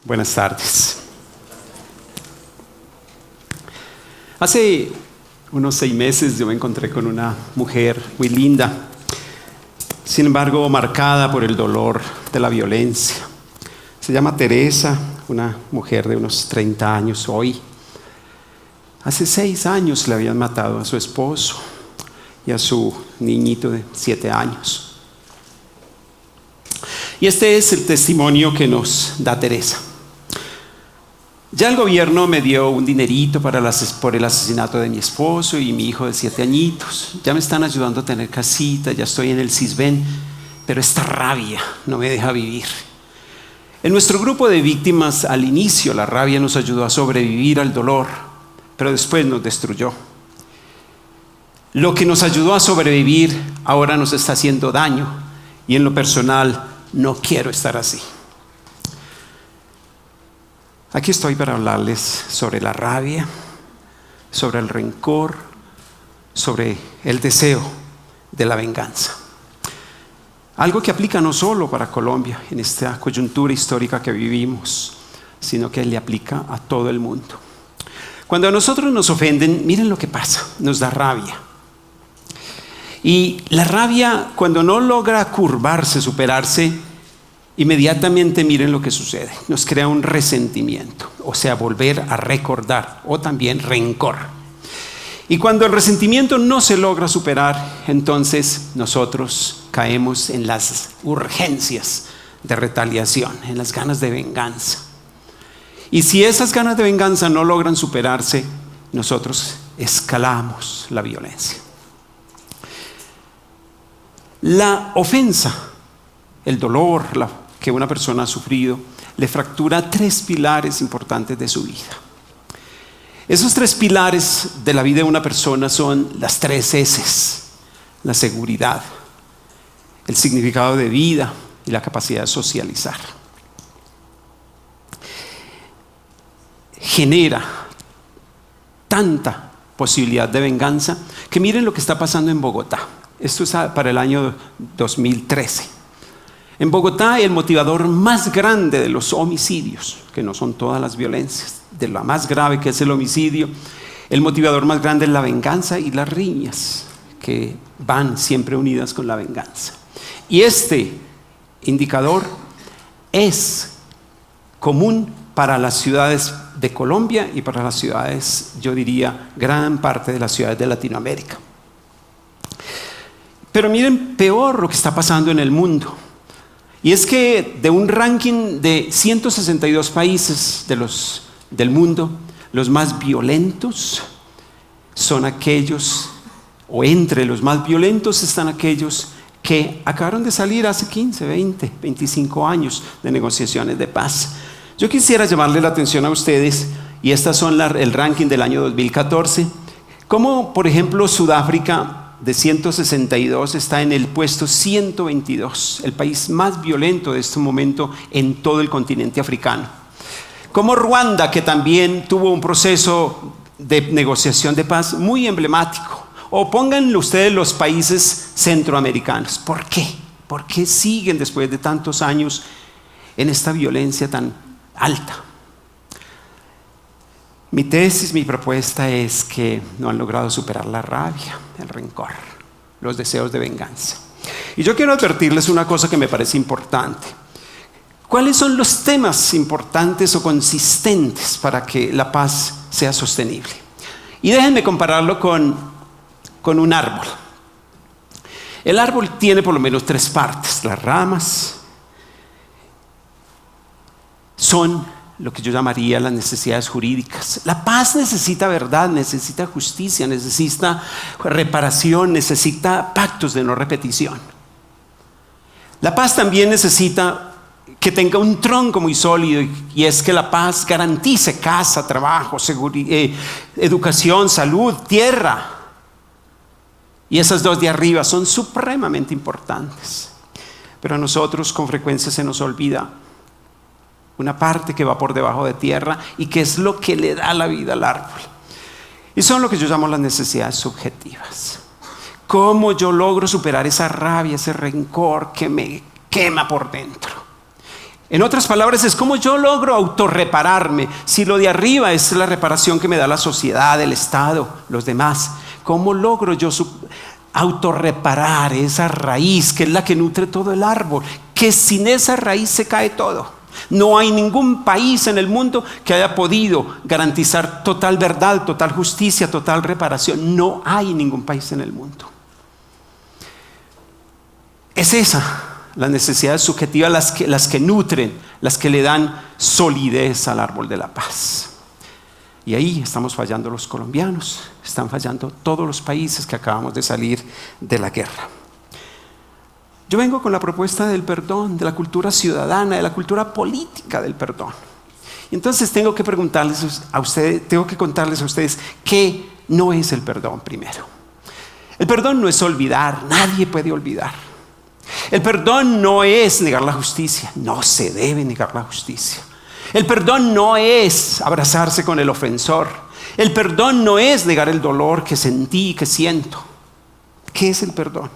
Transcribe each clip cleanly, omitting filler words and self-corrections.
Buenas tardes. Hace unos 6 meses yo me encontré con una mujer muy linda, sin embargo marcada por el dolor de la violencia. Se llama Teresa, una mujer de unos 30 años hoy. Hace 6 años le habían matado a su esposo y a su niñito de 7 años. Y este es el testimonio que nos da Teresa. Ya el gobierno me dio un dinerito por el asesinato de mi esposo y mi hijo de 7 añitos. Ya me están ayudando a tener casita, ya estoy en el Sisbén, pero esta rabia no me deja vivir. En nuestro grupo de víctimas, al inicio, la rabia nos ayudó a sobrevivir al dolor, pero después nos destruyó. Lo que nos ayudó a sobrevivir ahora nos está haciendo daño, y en lo personal no quiero estar así. Aquí estoy para hablarles sobre la rabia, sobre el rencor, sobre el deseo de la venganza. Algo que aplica no solo para Colombia en esta coyuntura histórica que vivimos, sino que le aplica a todo el mundo. Cuando a nosotros nos ofenden, miren lo que pasa, nos da rabia. Y la rabia, cuando no logra curvarse, superarse, inmediatamente miren lo que sucede, nos crea un resentimiento, o sea, volver a recordar, o también rencor. Y cuando el resentimiento no se logra superar, entonces nosotros caemos en las urgencias de retaliación, en las ganas de venganza. Y si esas ganas de venganza no logran superarse, nosotros escalamos la violencia. La ofensa, el dolor, que una persona ha sufrido, le fractura 3 pilares importantes de su vida. Esos 3 pilares de la vida de una persona son las 3 S's: la seguridad, el significado de vida y la capacidad de socializar. Genera tanta posibilidad de venganza que miren lo que está pasando en Bogotá. Esto es para el año 2013. En Bogotá, el motivador más grande de los homicidios, que no son todas las violencias, de la más grave que es el homicidio, el motivador más grande es la venganza y las riñas, que van siempre unidas con la venganza. Y este indicador es común para las ciudades de Colombia y para las ciudades, yo diría, gran parte de las ciudades de Latinoamérica. Pero miren peor lo que está pasando en el mundo. Y es que de un ranking de 162 países del mundo, los más violentos son aquellos, o entre los más violentos están aquellos que acabaron de salir hace 15, 20, 25 años de negociaciones de paz. Yo quisiera llamarle la atención a ustedes, y estas son el ranking del año 2014, como por ejemplo Sudáfrica, de 162 está en el puesto 122, el país más violento de este momento en todo el continente africano. Como Ruanda, que también tuvo un proceso de negociación de paz muy emblemático. O pónganle ustedes los países centroamericanos. ¿Por qué? ¿Por qué siguen después de tantos años en esta violencia tan alta? Mi tesis, mi propuesta es que no han logrado superar la rabia, el rencor, los deseos de venganza. Y yo quiero advertirles una cosa que me parece importante. ¿Cuáles son los temas importantes o consistentes para que la paz sea sostenible? Y déjenme compararlo con un árbol. El árbol tiene por lo menos 3 partes. Las ramas son lo que yo llamaría las necesidades jurídicas. La paz necesita verdad, necesita justicia, necesita reparación, necesita pactos de no repetición. La paz también necesita que tenga un tronco muy sólido, y es que la paz garantice casa, trabajo, educación, salud, tierra. Y esas 2 de arriba son supremamente importantes. Pero a nosotros con frecuencia se nos olvida una parte que va por debajo de tierra y que es lo que le da la vida al árbol. Y son lo que yo llamo las necesidades subjetivas. ¿Cómo yo logro superar esa rabia, ese rencor que me quema por dentro? En otras palabras, es como yo logro autorrepararme. Si lo de arriba es la reparación que me da la sociedad, el Estado, los demás, ¿cómo logro yo autorreparar esa raíz que es la que nutre todo el árbol? Que sin esa raíz se cae todo. No hay ningún país en el mundo que haya podido garantizar total verdad, total justicia, total reparación. No hay ningún país en el mundo. Es esa las necesidades subjetivas las que nutren, las que le dan solidez al árbol de la paz. Y ahí estamos fallando los colombianos, están fallando todos los países que acabamos de salir de la guerra. Yo vengo con la propuesta del perdón, de la cultura ciudadana, de la cultura política del perdón. Y entonces tengo que preguntarles a ustedes, tengo que contarles a ustedes qué no es el perdón primero. El perdón no es olvidar, nadie puede olvidar. El perdón no es negar la justicia, no se debe negar la justicia. El perdón no es abrazarse con el ofensor. El perdón no es negar el dolor que sentí y que siento. ¿Qué es el perdón?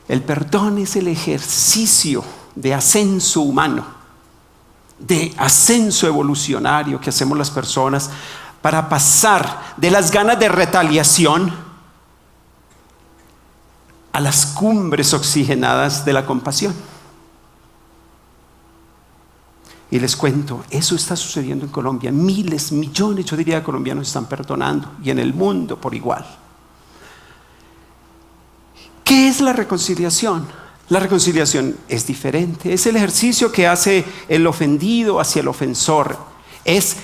El perdón es el ejercicio de ascenso humano, de ascenso evolucionario que hacemos las personas para pasar de las ganas de retaliación a las cumbres oxigenadas de la compasión. Y les cuento, eso está sucediendo en Colombia. Miles, millones, yo diría, de colombianos están perdonando, y en el mundo por igual. ¿Qué es la reconciliación? La reconciliación es diferente. Es el ejercicio que hace el ofendido hacia el ofensor. Es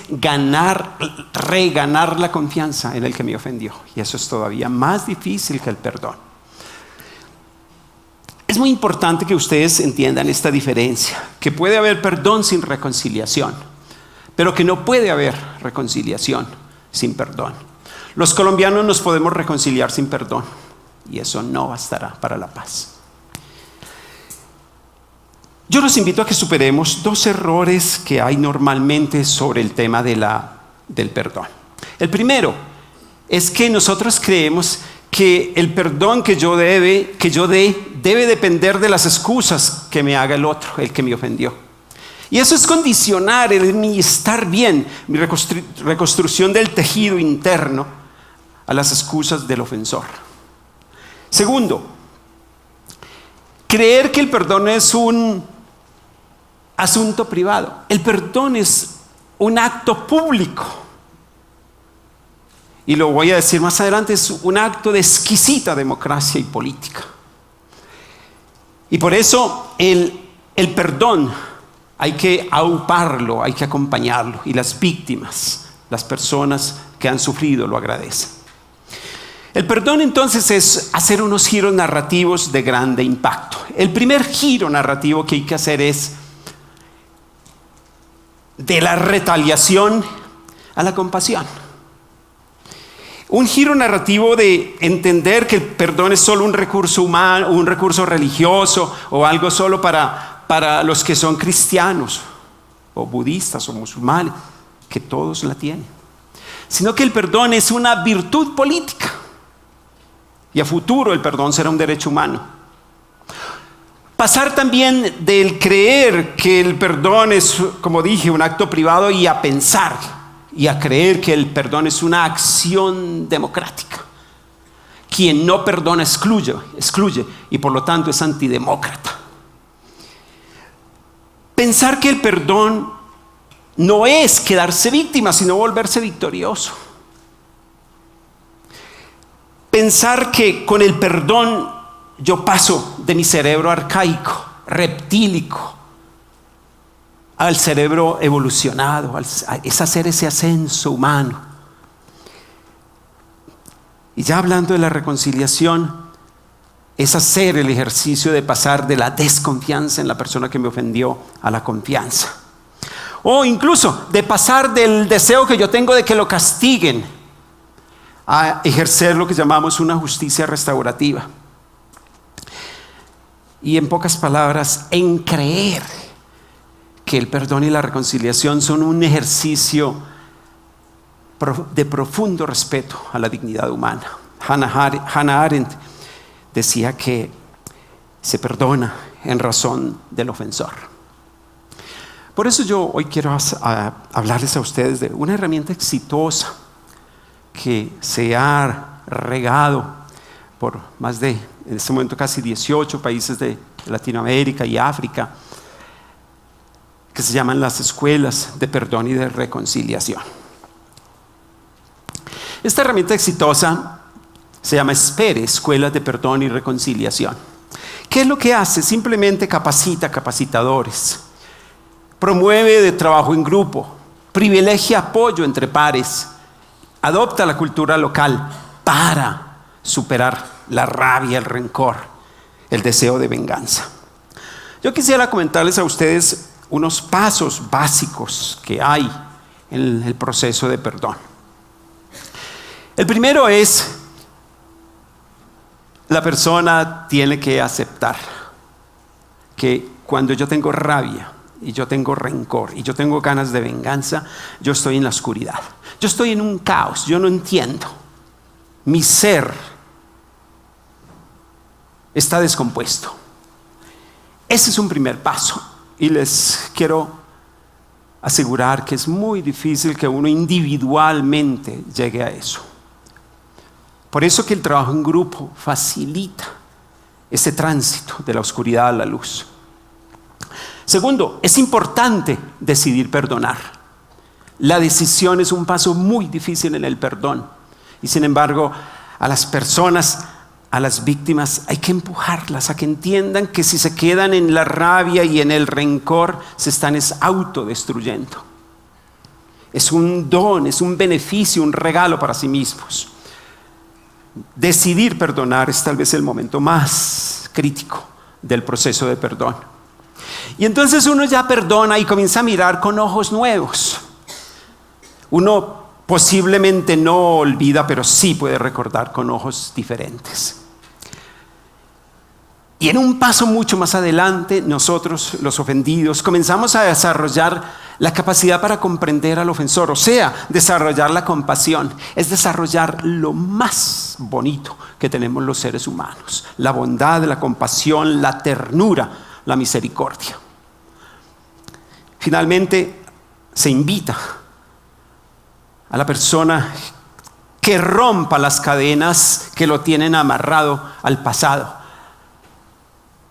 reganar la confianza en el que me ofendió. Y eso es todavía más difícil que el perdón. Es muy importante que ustedes entiendan esta diferencia, que puede haber perdón sin reconciliación, pero que no puede haber reconciliación sin perdón. Los colombianos nos podemos reconciliar sin perdón, y eso no bastará para la paz. Yo los invito a que superemos dos errores que hay normalmente sobre el tema del perdón. El primero es que nosotros creemos que el perdón que yo dé debe depender de las excusas que me haga el otro, el que me ofendió. Y eso es condicionar mi estar bien, mi reconstrucción del tejido interno a las excusas del ofensor. Segundo, creer que el perdón es un asunto privado. El perdón es un acto público. Y lo voy a decir más adelante, es un acto de exquisita democracia y política. Y por eso el perdón hay que auparlo, hay que acompañarlo. Y las víctimas, las personas que han sufrido, lo agradecen. El perdón entonces es hacer unos giros narrativos de grande impacto. El primer giro narrativo que hay que hacer es de la retaliación a la compasión. Un giro narrativo de entender que el perdón es solo un recurso humano, un recurso religioso o algo solo para los que son cristianos o budistas o musulmanes, que todos la tienen. Sino que el perdón es una virtud política y a futuro el perdón será un derecho humano. Pasar también del creer que el perdón es, como dije, un acto privado y a pensar y a creer que el perdón es una acción democrática. Quien no perdona excluye y por lo tanto es antidemócrata. Pensar que el perdón no es quedarse víctima, sino volverse victorioso. Pensar que con el perdón yo paso de mi cerebro arcaico, reptílico, al cerebro evolucionado, es hacer ese ascenso humano. Y ya hablando de la reconciliación, es hacer el ejercicio de pasar de la desconfianza en la persona que me ofendió a la confianza. O incluso de pasar del deseo que yo tengo de que lo castiguen a ejercer lo que llamamos una justicia restaurativa. Y en pocas palabras, en creer que el perdón y la reconciliación son un ejercicio de profundo respeto a la dignidad humana. Hannah Arendt decía que se perdona en razón del ofensor. Por eso yo hoy quiero hablarles a ustedes de una herramienta exitosa que se ha regado por más de, en este momento, casi 18 países de Latinoamérica y África, que se llaman las escuelas de perdón y de reconciliación. Esta herramienta exitosa se llama SPERE, Escuelas de Perdón y Reconciliación. ¿Qué es lo que hace? Simplemente capacita capacitadores, promueve de trabajo en grupo, privilegia apoyo entre pares, adopta la cultura local para superar la rabia, el rencor, el deseo de venganza. Yo quisiera comentarles a ustedes unos pasos básicos que hay en el proceso de perdón. El primero es, la persona tiene que aceptar que cuando yo tengo rabia y yo tengo rencor y yo tengo ganas de venganza, yo estoy en la oscuridad. Yo estoy en un caos, yo no entiendo. Mi ser está descompuesto. Ese es un primer paso y les quiero asegurar que es muy difícil que uno individualmente llegue a eso. Por eso que el trabajo en grupo facilita ese tránsito de la oscuridad a la luz. Segundo, es importante decidir perdonar. La decisión es un paso muy difícil en el perdón. Y sin embargo, a las personas, a las víctimas, hay que empujarlas a que entiendan que si se quedan en la rabia y en el rencor, se están autodestruyendo. Es un don, es un beneficio, un regalo para sí mismos. Decidir perdonar es tal vez el momento más crítico del proceso de perdón. Y entonces uno ya perdona y comienza a mirar con ojos nuevos. Uno posiblemente no olvida, pero sí puede recordar con ojos diferentes. Y en un paso mucho más adelante, nosotros, los ofendidos, comenzamos a desarrollar la capacidad para comprender al ofensor, o sea, desarrollar la compasión, es desarrollar lo más bonito que tenemos los seres humanos: la bondad, la compasión, la ternura, la misericordia. Finalmente, se invita a la persona que rompa las cadenas que lo tienen amarrado al pasado.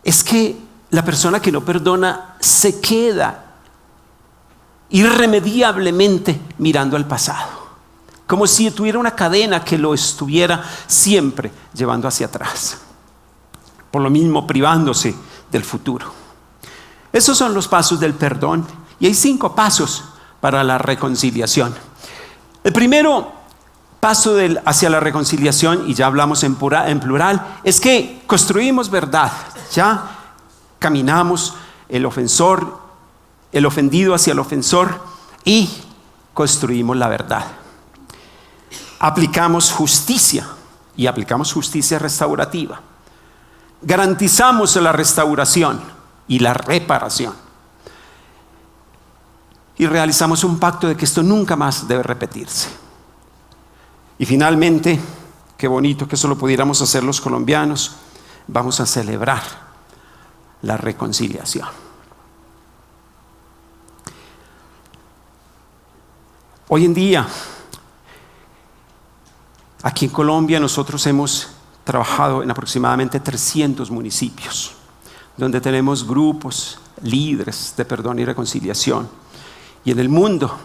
Es que la persona que no perdona se queda irremediablemente mirando al pasado, como si tuviera una cadena que lo estuviera siempre llevando hacia atrás, por lo mismo privándose del futuro. Esos son los pasos del perdón, y hay 5 pasos para la reconciliación. El primero paso hacia la reconciliación, y ya hablamos en plural, es que construimos verdad. Ya caminamos el ofendido hacia el ofensor, y construimos la verdad. Aplicamos justicia, y aplicamos justicia restaurativa. Garantizamos la restauración y la reparación. Y realizamos un pacto de que esto nunca más debe repetirse. Y finalmente, qué bonito que eso lo pudiéramos hacer los colombianos, vamos a celebrar la reconciliación. Hoy en día, aquí en Colombia, nosotros hemos trabajado en aproximadamente 300 municipios, donde tenemos grupos, líderes de perdón y reconciliación. Y en el mundo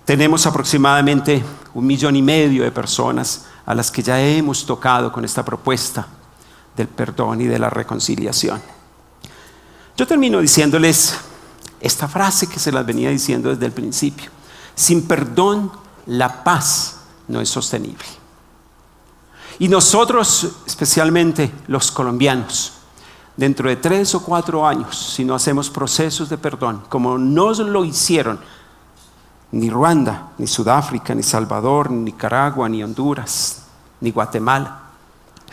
tenemos aproximadamente 1,5 millones de personas a las que ya hemos tocado con esta propuesta del perdón y de la reconciliación. Yo termino diciéndoles esta frase que se las venía diciendo desde el principio: sin perdón, la paz no es sostenible. Y nosotros, especialmente los colombianos, dentro de 3 o 4 años, si no hacemos procesos de perdón, como no lo hicieron ni Ruanda, ni Sudáfrica, ni Salvador, ni Nicaragua, ni Honduras, ni Guatemala,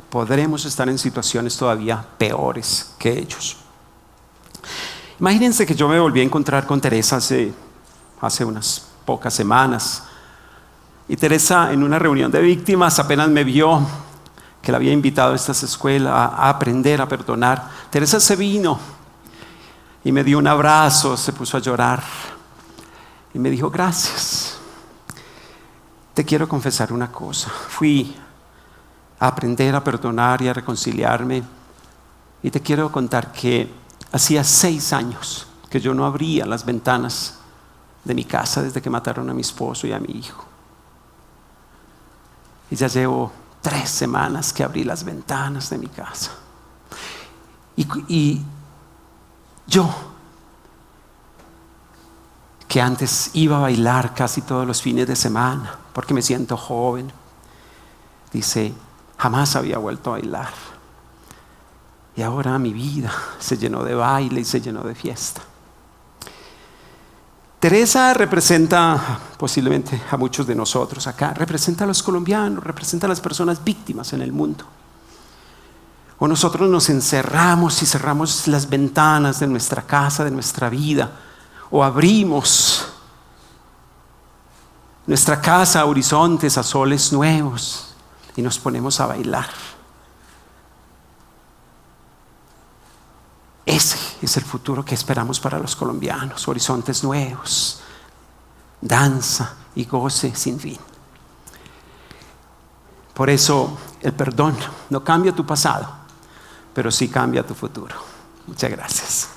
podremos estar en situaciones todavía peores que ellos. Imagínense que yo me volví a encontrar con Teresa hace unas pocas semanas, y Teresa, en una reunión de víctimas, apenas me vio que la había invitado a estas escuelas a aprender a perdonar. Teresa se vino y me dio un abrazo, se puso a llorar y me dijo: gracias. Te quiero confesar una cosa. Fui a aprender a perdonar y a reconciliarme, y te quiero contar que hacía 6 años que yo no abría las ventanas de mi casa desde que mataron a mi esposo y a mi hijo. Y ya llevo 3 semanas que abrí las ventanas de mi casa. Y yo, que antes iba a bailar casi todos los fines de semana porque me siento joven, dice, jamás había vuelto a bailar. Y ahora mi vida se llenó de baile y se llenó de fiesta. Teresa representa posiblemente a muchos de nosotros acá, representa a los colombianos, representa a las personas víctimas en el mundo. O nosotros nos encerramos y cerramos las ventanas de nuestra casa, de nuestra vida, o abrimos nuestra casa a horizontes, a soles nuevos, y nos ponemos a bailar. Ese es el futuro que esperamos para los colombianos: horizontes nuevos, danza y goce sin fin. Por eso el perdón no cambia tu pasado, pero sí cambia tu futuro. Muchas gracias.